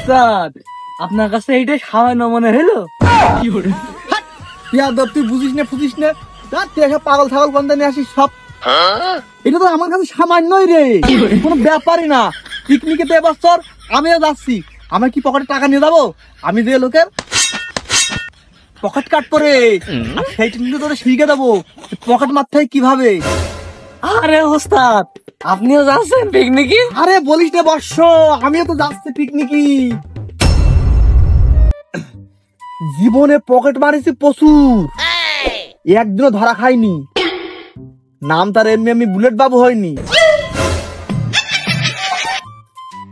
ওস্তাদ আপনার কাছে এইটা সামান্য মনে হলো? তুই বুঝিস না ফুঝিস না, তুই এসব পাগল ছাগল কোনটা নিয়ে আসিস সব। এটা তো আমার কাছে সামান্যই রে, কোনো ব্যাপারই না। পিকনিকে তো এবছর আমিও যাচ্ছি, আমার কি পকেটে টাকা নিয়ে যাবো? আমি যে লোকের পকেট কাটবো রে, সেইটা কিন্তু তোরা শিখে দেবো পকেট মারতে হয় কিভাবে। আরে ওস্তাদ আপনিও যাচ্ছেন পিকনিকে? আরে বলিস না বর্ষ, আমিও তো যাচ্ছি পিকনিকে। জীবনে পকেট মারিছি প্রচুর, একদিনও ধরা খাইনি। নাম তার এমনি আমি বুলেট বাবু হয়নি,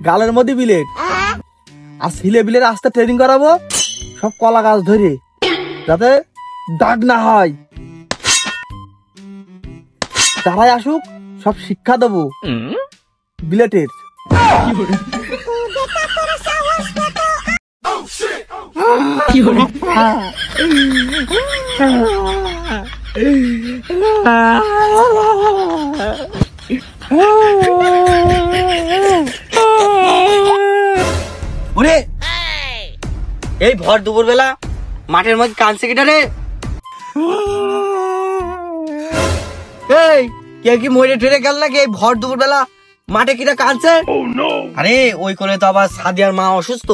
গালের মধ্যে বিলেট। আর ছিলে বিলের রাস্তা ট্রেনিং করাবো সব কলা গাছ ধরে, যাতে দাগ না হয়। যারাই আসুক সব শিক্ষা দেবো বিলেটের। ওরে এই ভর দুপুর বেলা মাঠের মধ্যে কানছে কিটা রে? এই কে কি মরে ঠেরে গেল নাকি এই ভর দুপুর বেলা মাঠে কিটা কানছে? আরে ওই করে তো আবার সাদিয়ার মা অসুস্থ।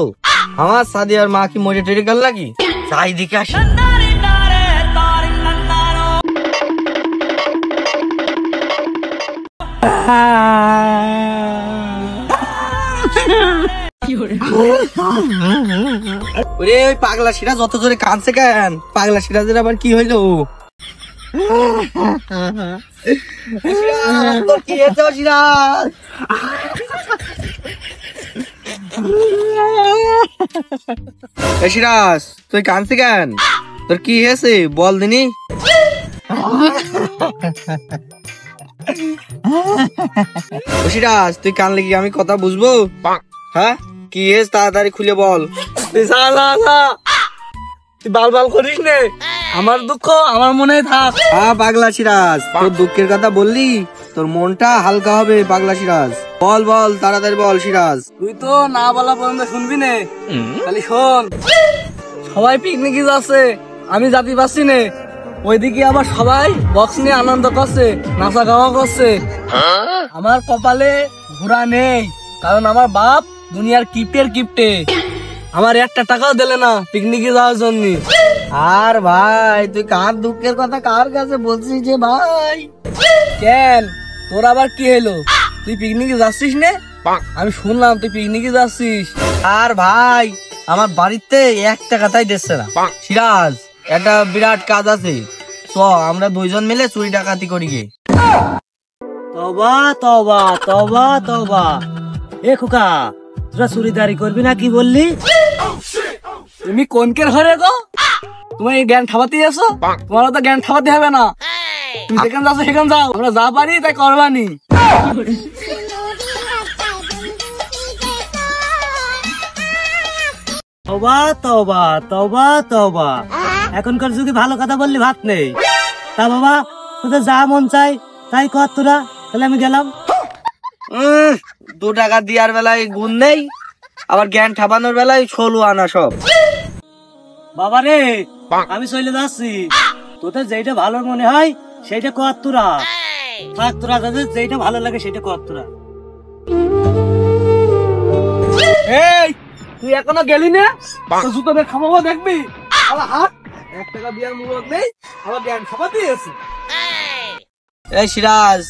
আমার সাদিয়ার মা কি মরে ঠেরে গেল নাকি? যাই দিকে আসি। ওরে ওই পাগলা সিরাজ যত জোরে কানছে কেন? পাগলা সিরাজের আবার কি হইলো? কি হয়েছে সিরাজ? সিরাজ তুই কানছি কেন? তোর কি হয়েছে বল দিনি। সিরাজ তুই কানলে কি আমি কথা বুঝবো? হ্যাঁ কি হয়েছে তাড়াতাড়ি খুলে বল। তুই বাল বাল করিস নে, আমার দুঃখ আমার মনে থাক। হ্যাঁ পাগলা সিরাজ তোর দুঃখের কথা বললি তোর মনটা হালকা হবে। পাগলা সিরাজ বল বল তাড়াতাড়ি বল। সিরাজ তুই তো না বলা পর্যন্ত শুনবি নে, তাহলে শোন। সবাই পিকনিকে যাচ্ছে, আমি যাতে পারছি নে। ওইদিকে আবার সবাই বক্স নিয়ে আনন্দ করছে, নাচা গাওয়া করছে। আমার কপালে ঘোরা নেই, কারণ আমার বাপ দুনিয়ার কিপ্টে। আমার একটা টাকাও দিলে না পিকনিকে যাওয়ার জন্য। আর ভাই তুই কার দুঃখের কথা কার কাছে বলছিস যে ভাই? কেন তোর আবার কি হলো? তুই পিকনিকে যাচ্ছিস নে? আমি শুনলাম তুই পিকনিকে যাচ্ছিস। আর ভাই আমার বাড়িতে 1 টাকাটাই দিচ্ছে না। সিরাজ একটা বিরাট কাজ আছে, চ আমরা দুইজন মিলে চুরি ডাকাতি করি গে। তবা তবা তবা তবা। এ খোকা তোরা চুরিদারি করবি না কি বললি? তুমি কোনকের ঘরে গো? তুমি জ্ঞান ঠাবাতে এসো? তোমার তো জ্ঞান ঠাবাতে হবে না, তুমি যেখানে যাচ্ছ সেখানে যাও, আমরা যা পারি তাই করবানি। তবা তবা তবা তবা। এখনকার যুগে ভালো কথা বললি ভাত নেই। তা বাবা তোদের যা মন চাই তাই কর তোরা, তাহলে আমি গেলাম। 2 টাকা দেওয়ার বেলায় গুণ নেই, আবার জ্ঞান ঠাবানোর বেলায় 16 আনা সব। বাবা রে আমি চলে যাচ্ছি, তোদের যেটা ভালো মনে হয় সেইটা কর তোরা। থাক তোরা, তাদের যেটা ভালো লাগে সেটা কর তোরা। এই তুই এখনো গেলি না? জুতো বের খামাবো দেখবি। হাত 1 টাকা দেওয়ার মুরত নেই, আবার জ্ঞান ঠাবাতে আছে। এই সিরাজ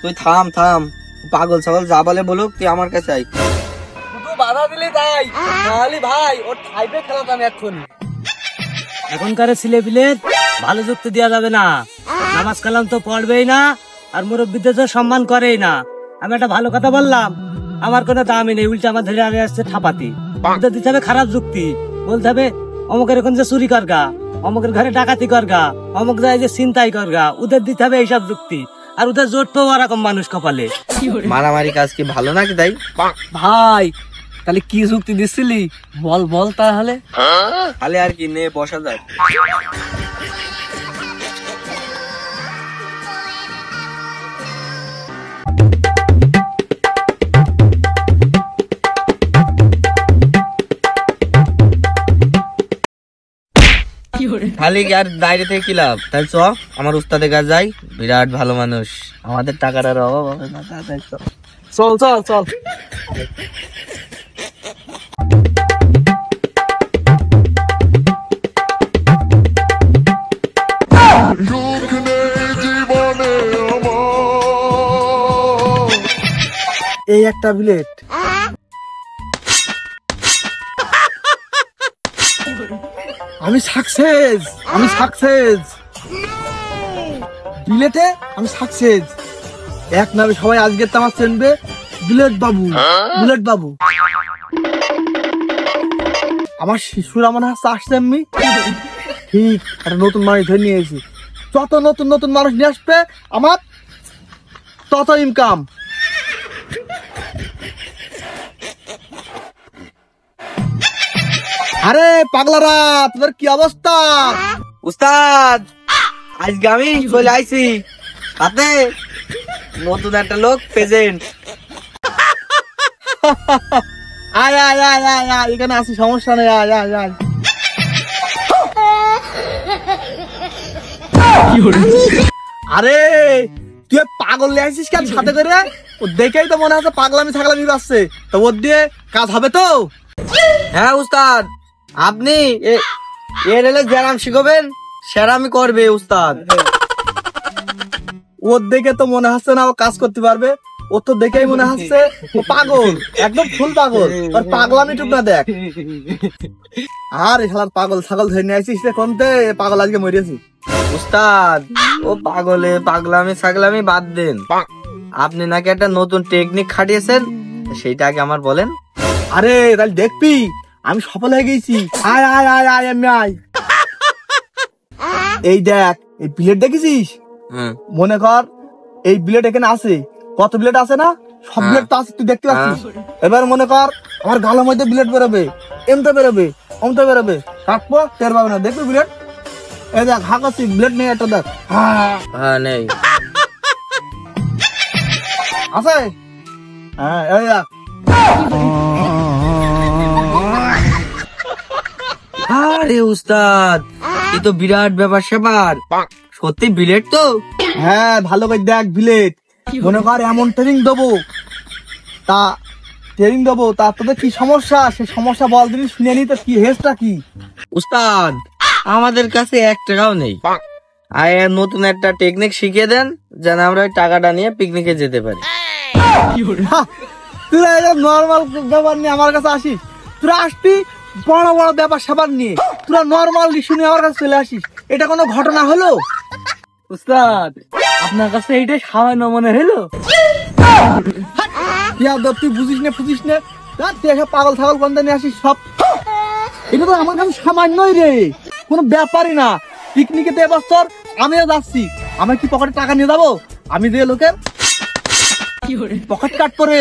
তুই থাম থাম, পাগল ছাগল যা বলে বলুক, তুই আমার কাছে আই। শুধু বাধা দিলে তাই, নাহলে ভাই ওর ঠাইপে খেলাতাম এক্ষুনি। এখনকার ছেলে পিলে ভালো যুক্তি দেওয়া যাবে না, নামাজ কালাম তো পড়বেই না, আর মুরব্বীদের তো সম্মান করেই না। আমি একটা ভালো কথা বললাম, আমার কোনো দামই নেই, উল্টে আমার ধরে আগে আসছে ঠাপাতি। ওদের দিতে হবে খারাপ যুক্তি, বলতে হবে অমুকের এখন যে চুরি করগা, অমুকের ঘরে ডাকাতি করগা, অমুক যায় যে চিন্তাই করগা, ওদের দিতে হবে এইসব যুক্তি। আর ওদের জোট পাওয়া রকম মানুষ কপালে। মারামারি কাজ কি ভালো নাকি তাই? ভাই তাহলে কি যুক্তি দিচ্ছিলি বল বল। তাহলে আর কি নে বসা যায়। খালি আর বাইরে থেকে কি লাভ? তাই চ আমার উস্তাদের কাছে যাই, বিরাট ভালো মানুষ, আমাদের টাকাটার অভাব হবে না। তাই চ। চল চল চল। এই একটা বিলেট, আমি সাকসেস, আমি সাকসেস বিলেটে, আমি সাকসেস। এক নামে সবাই আজকে তো আমার চেনবে, বুলেট বাবু, বুলেট বাবু। আমার শিশুরা মনে হচ্ছে আসছে এমনি। ঠিক একটা নতুন মানুষ ধরে নিয়েছি। যত নতুন নতুন মানুষ নিয়ে আসবে আমার তত ইনকাম। আরে পাগলারা, তোদের কি অবস্থা? উস্তাদ আজকে আমি চলে আইছি, সাথে নতুন একটা লোক প্রেজেন্ট। আয় আয় আয় আয় আয়, এখানে আসি, সমস্যা নেই, আয় আয় আয়। আরে তুই পাগল নিয়ে আসিস কেন সাথে করে? ও দেখেই তো মনে হচ্ছে পাগলামি ছাগলামি পাচ্ছে। তো ওর দিয়ে কাজ হবে তো? হ্যাঁ উস্তাদ, আপনি এর এলে যেরাম শিখবেন সেরামি করবে উস্তাদ। ওর দেখে তো মনে হচ্ছে না ও কাজ করতে পারবে। ও তো দেখেই মনে হচ্ছে ও পাগল, একদম ফুল পাগল। আর পাগলামি টুক না দেখ। আর এখানে পাগল ছাগল ধরে নিয়ে আসিস রে কোনতে? পাগল আজকে মরিয়েছি। উস্তাদ ও পাগলে পাগলামি ছাগলামি বাদ দেন, আপনি নাকি একটা নতুন টেকনিক খাটিয়েছেন, সেইটা আগে আমার বলেন। আরে তাহলে দেখবি আমি সফল হয়ে গেছি। আয় আয় আয় আয়, আমি আয়। এই দেখ, এই বিলেট দেখেছিস? মনে কর এই বিলেট এখানে আছে, কত বিলেট আছে না? সব বিলেট তো আছে, তুই দেখতে পাচ্ছিস। এবার মনে কর আমার গালের মধ্যে বিলেট বেরোবে, এমতে বেরোবে, অমতে বেরোবে, কাটবো টের পাবে না, দেখবি বিলেট? এই দেখ হা করছি, বিলেট নেই একটা, দেখ। হ্যাঁ নেই আছে, হ্যাঁ এই দেখ। আরে উস্তাদ এ তো বিরাট ব্যাপার স্যাপার, সত্যি বিলেট তো? হ্যাঁ ভালো করে দেখ বিলেট। মনে কর এমন ট্রেনিং দেবো, তা ট্রেনিং দেবো, তা তোদের কি সমস্যা সে সমস্যা বল দিন, শুনে নি তো কি হেসটা কি? উস্তাদ আমাদের কাছে 1 টাকাও নেই, আর নতুন একটা টেকনিক শিখিয়ে দেন যেন আমরা ওই টাকাটা নিয়ে পিকনিকে যেতে পারি। তোরা নর্মাল ব্যাপার নিয়ে আমার কাছে আসিস? তোরা আসবি বড় বড় ব্যাপার স্যাপার নিয়ে, তোরা নর্মাল ইস্যু নিয়ে আমার কাছে চলে আসিস। এটা কোনো ঘটনা হলো? উস্তাদ আপনার কাছে এইটাই সামান্য মনে হলো? তুই বুঝিস না বুঝিস না, তুই এসব পাগল ছাগল গন্ধ নিয়ে আসিস সব। এটা তো আমার কাছে সামান্যই রে, কোনো ব্যাপারই না। পিকনিকেতে এবছর আমিও যাচ্ছি, আমি কি পকেটে টাকা নিয়ে যাবো? আমি দিয়ে লোকের পকেট কাট করে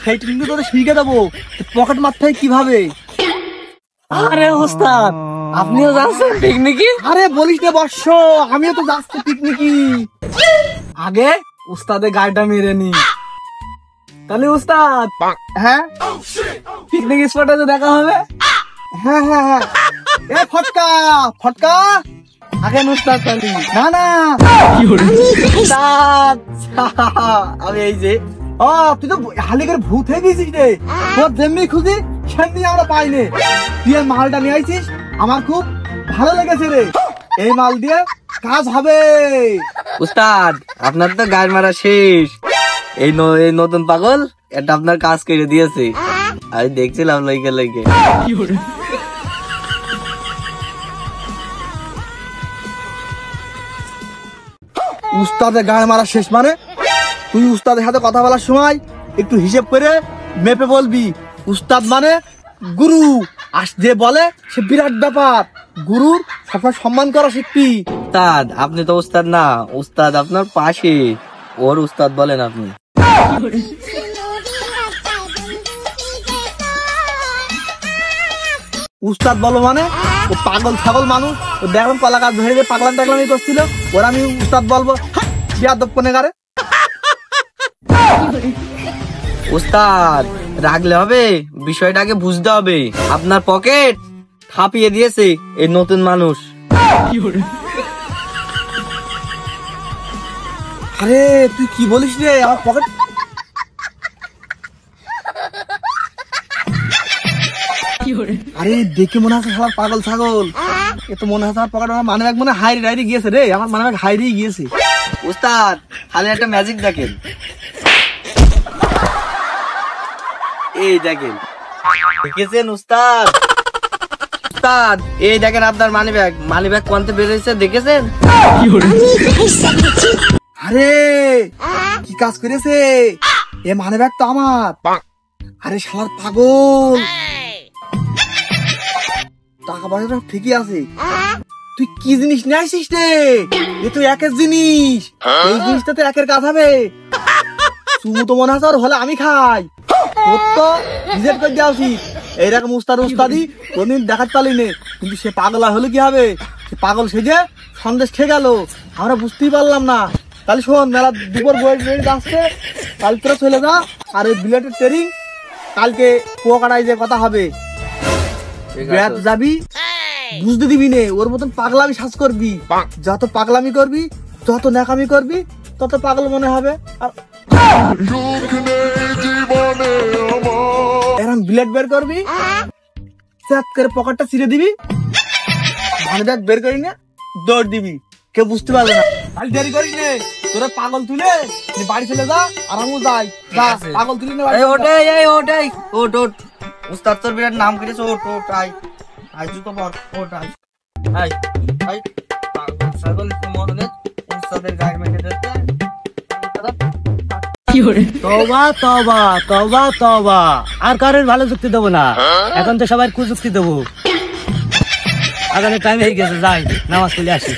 সেই টিকনিক তোদের শিখে দেবো পকেট মারতে হয় কিভাবে। আরে উস্তাদ আপনিও যাচ্ছেন পিকনিকে? আরে বলিস না বর্ষ, আমিও তো যাচ্ছি পিকনিকি। আগে উস্তাদের গাড়িটা মেরে নি, তাহলে উস্তাদ হ্যাঁ পিকনিক স্পটে তো দেখা হবে। হ্যাঁ হ্যাঁ হ্যাঁ, এ ফটকা ফটকা, আগে উস্তাদ তালি না না উস্তাদ। আমি এই যে, ও তুই তো হালিকের ভূত হয়ে গেছিস রে। তোর যেমনি খুঁজি সেমনি আমরা পাইনি। তুই এই মালটা নিয়ে আইছিস, আমার খুব ভালো লেগেছে রে। এই মাল দিয়ে কাজ হবে। উস্তাদ আপনার তো গাড়ি মারা শেষ, এই নতুন পাগল এটা আপনার কাজ করে দিয়েছে, আমি দেখছিলাম লইকে লইকে। উস্তাদের গায়ে মারা শেষ মানে? তুই উস্তাদের সাথে কথা বলার সময় একটু হিসেব করে মেপে বলবি। উস্তাদ মানে গুরু, আর যে বলে সে বিরাট ব্যাপার। গুরুর সবসময় সম্মান করা শিখবি। উস্তাদ আপনি তো উস্তাদ না, উস্তাদ আপনার পাশে, ওর উস্তাদ বলেন আপনি। উস্তাদ বলো মানে? ও পাগল ছাগল মানুষ, ও দেখলাম কলা গাছ ধরে পাগলাম টাগলামি করছিল, ওরা আমি উস্তাদ বলবো? বিয়াদব কোনে গারে। উস্তাদ রাখলে হবে, বিষয়টাকে বুঝতে হবে। আপনার পকেট থাপিয়ে দিয়েছে এই নতুন মানুষ, আরে তুই কি বলিস রে, আমার পকেট আরে দেখে মনে হচ্ছে শালা পাগল ছাগল। এ তো মনে হচ্ছে আমার পকেট মানি ব্যাগ মনে হাইরে হাইরে গিয়েছে রে, আমার মানি ব্যাগ হাইরেই গিয়েছে। উস্তাদ খালি একটা ম্যাজিক দেখেন, এই দেখেন, দেখেছেন উস্তাদ? উস্তাদ এই দেখেন আপনার মানি ব্যাগ কোনতে বেরিয়েছে দেখেছেন? আরে কি কাজ করেছে, এ মানি ব্যাগ তো আমার। আরে শালার পাগল, টাকা পয়সা ঠিকই আছে, তুই কি জিনিস নিয়ে আসিস রে? এ তো একের জিনিস, এই জিনিসটা তো একের কাজ হবে। তুমি তো মনে হয় হলে আমি খাই, তোর তো রিজেক্ট করে দেওয়া উচিত। এইরকম উস্তাদি কোনদিন দেখাতে পারলি নে, কিন্তু সে পাগলা হলে কি হবে? সে পাগল সেজে সন্দেশ খেয়ে গেল, আমরা বুঝতেই পারলাম না। তাহলে শোন, মেলা দুপুর বই আসছে, কাল তোরা চলে যা। আর ওই বিলেটের ট্রেনিং কালকে কুয়াকাটায় যে কথা হবে, ব্যাট যাবি, বুঝতে দিবি নে, ওর মতন পাগলামি শ্বাস করবি। যত পাগলামি করবি, যত ন্যাকামি করবি, তত পাগল মনে হবে। আর এরকম বিলেট বের করবি, চেক করে পকেটটা ছিঁড়ে দিবি, মানি ব্যাগ বের করি না, দৌড় দিবি, কেউ বুঝতে পারবে না। খালি দেরি করিস নে, তোরা পাগল তুলে বাড়ি চলে যা, আর আমিও যাই। যা, পাগল তুলি না, ওট উস্তাদ তোর বিরাট নাম করেছে, ওট আই জুতো পর, ওট আই পাগল ছাগল মনে উস্তাদের গায়ে মেখে দিতে। তওবা তওবা তওবা তওবা, আর কারোর ভালো যুক্তি দেবো না, এখন তো সবাই কুযুক্তি দেবো। আগামী টাইম হয়ে গেছে, যাই নামাজ পড়ে আসি।